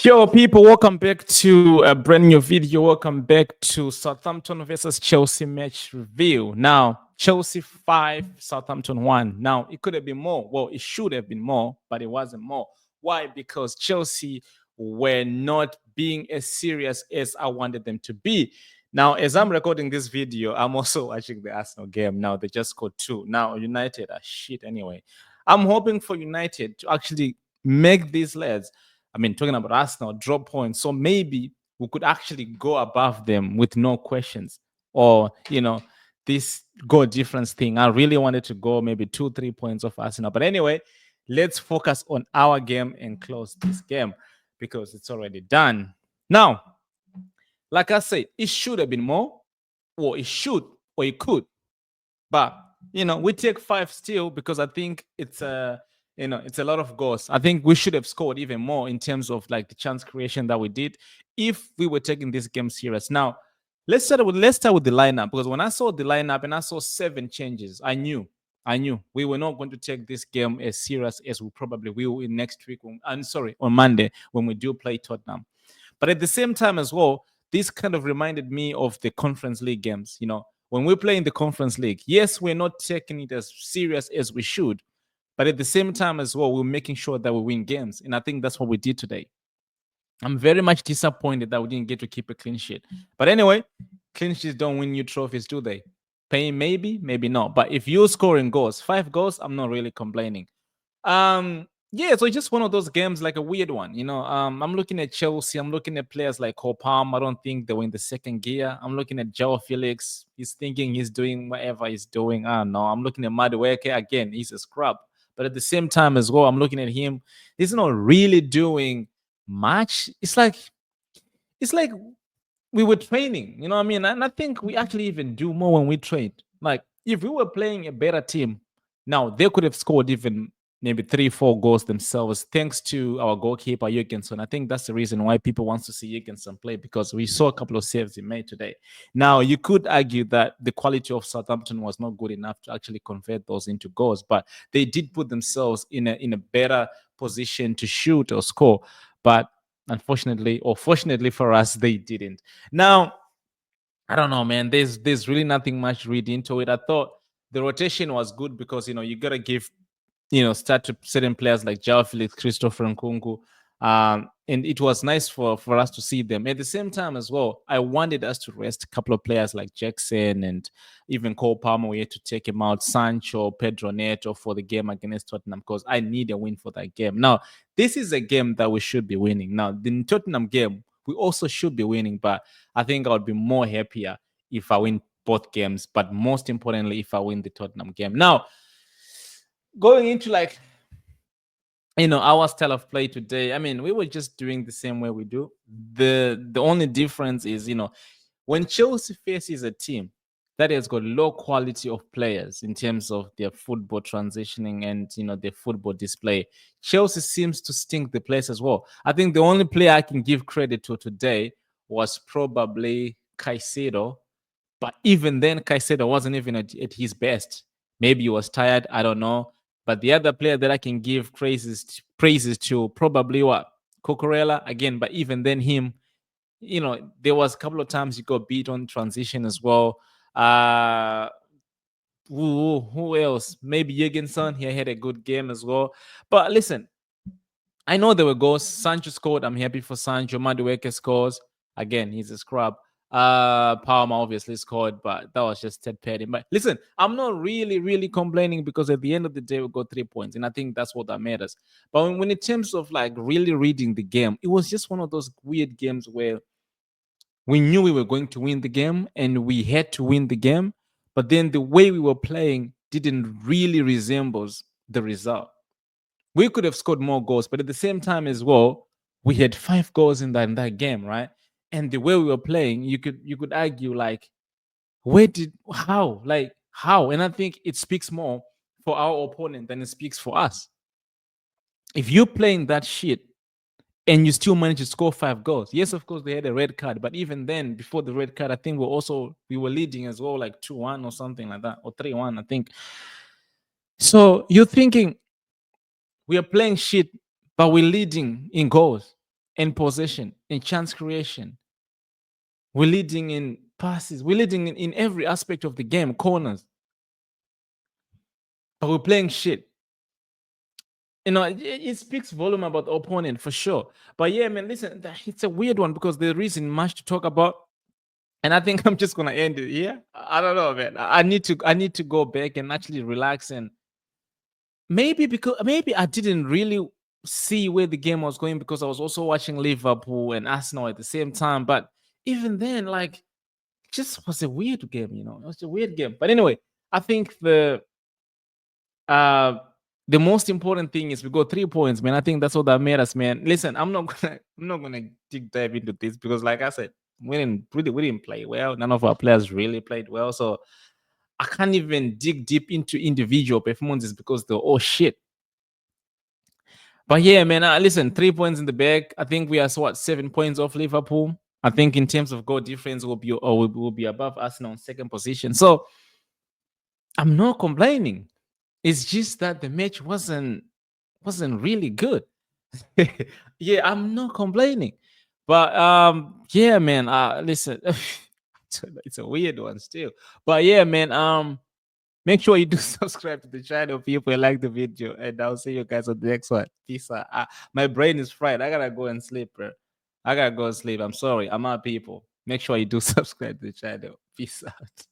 Yo, people, welcome back to a brand new video. Welcome back to Southampton versus Chelsea match review. Now, Chelsea 5, Southampton 1. Now, it could have been more. Well, it should have been more, but it wasn't more. Why? Because Chelsea were not being as serious as I wanted them to be. Now, as I'm recording this video, I'm also watching the Arsenal game. Now, they just scored 2. Now, United are shit anyway. I'm hoping for United to actually make these lads. I mean, talking about Arsenal, drop points. So maybe we could actually go above them with no questions. Or, this goal difference thing. I really wanted to go maybe 2-3 points off Arsenal. But anyway, let's focus on our game and close this game because it's already done. Now, like I said, it should have been more, or it should, or it could. But we take 5 still because I think it's a lot of goals. I think we should have scored even more in terms of like the chance creation that we did if we were taking this game serious. Now, let's start with the lineup, because when I saw the lineup and I saw 7 changes, I knew we were not going to take this game as serious as we probably will in next week. On Monday when we do play Tottenham. But at the same time as well, this kind of reminded me of the Conference League games. When we play in the Conference League, yes, we're not taking it as serious as we should, but at the same time as well, we're making sure that we win games. And I think that's what we did today. I'm very much disappointed that we didn't get to keep a clean sheet. But anyway, clean sheets don't win you trophies, do they? Paying maybe, maybe not. But if you're scoring goals, 5 goals, I'm not really complaining. Yeah, so it's just one of those games, like a weird one. I'm looking at Chelsea. I'm looking at players like Cole Palmer. I don't think they were in the second gear. I'm looking at Joe Felix. He's thinking he's doing whatever he's doing. I don't know. I'm looking at Madueke. Again, he's a scrub. But at the same time as well, I'm looking at him. He's not really doing much. It's like we were training. You know what I mean? And I think we actually even do more when we train. Like, if we were playing a better team, now they could have scored even maybe 3-4 goals themselves, thanks to our goalkeeper Jurgensen. I think that's the reason why people want to see Jurgensen play, because we saw a couple of saves he made today. Now, you could argue that the quality of Southampton was not good enough to actually convert those into goals, but they did put themselves in a better position to shoot or score. But unfortunately, or fortunately for us, they didn't. Now, I don't know, man. There's really nothing much to read into it. I thought the rotation was good because you gotta give start to certain players like Joao Felix, Christopher Nkunku. And it was nice for us to see them. At the same time as well, I wanted us to rest a couple of players like Jackson and even Cole Palmer. We had to take him out, Sancho, Pedro Neto for the game against Tottenham, because I need a win for that game. Now, this is a game that we should be winning. Now, the Tottenham game, we also should be winning, but I think I would be more happier if I win both games, but most importantly, if I win the Tottenham game. Now, going into our style of play today, I mean, we were just doing the same way we do. The only difference is, when Chelsea faces a team that has got low quality of players in terms of their football transitioning and their football display, Chelsea seems to stink the place as well. I think the only player I can give credit to today was probably Caicedo, but even then, Caicedo wasn't even at his best. Maybe he was tired. I don't know. But the other player that I can give praises to probably what? Cucurella again. But even then, him, there was a couple of times he got beat on transition as well. Who else? Maybe Jurgensen. He had a good game as well. But listen, I know there were goals. Sancho scored. I'm happy for Sancho. Madueke scores. Again, he's a scrub. Palmer obviously scored, but that was just Ted Petty. But listen, I'm not really complaining, because at the end of the day, we got 3 points, and I think that's what that matters. But when in terms of like really reading the game, it was just one of those weird games where we knew we were going to win the game and we had to win the game, but then the way we were playing didn't really resemble the result. We could have scored more goals, but at the same time as well, we had 5 goals in that game, right? And the way we were playing, you could argue like, how? And I think it speaks more for our opponent than it speaks for us. If you're playing that shit and you still manage to score 5 goals, yes, of course they had a red card, but even then, before the red card, I think we were leading as well, like 2-1 or something like that, or 3-1, I think. So you're thinking, we are playing shit, but we're leading in goals. in possession, in chance creation. We're leading in passes. We're leading in every aspect of the game, corners. But we're playing shit. It speaks volume about the opponent for sure. But yeah, man, listen, it's a weird one because there isn't much to talk about. And I think I'm just gonna end it here. I don't know, man. I need to go back and actually relax, and maybe I didn't really see where the game was going because I was also watching Liverpool and Arsenal at the same time. But even then, like, it just was a weird game, It was a weird game. But anyway, I think uh the most important thing is we got 3 points, man. I think that's all that matters, man. Listen, I'm not gonna dig dive into this because, like I said, we didn't play well. None of our players really played well, so I can't even dig deep into individual performances because they're all shit. But yeah, man, listen, 3 points in the bag. I think we are 7 points off Liverpool. I think in terms of goal difference, we'll be above Arsenal on second position. So I'm not complaining. It's just that the match wasn't really good. Yeah, I'm not complaining. But yeah, man. Listen, it's a weird one still. But yeah, man. Make sure you do subscribe to the channel, people, and like the video. And I'll see you guys on the next one. Peace out. My brain is fried. I gotta go and sleep, bro. I gotta go and sleep. I'm sorry. I'm out, people. Make sure you do subscribe to the channel. Peace out.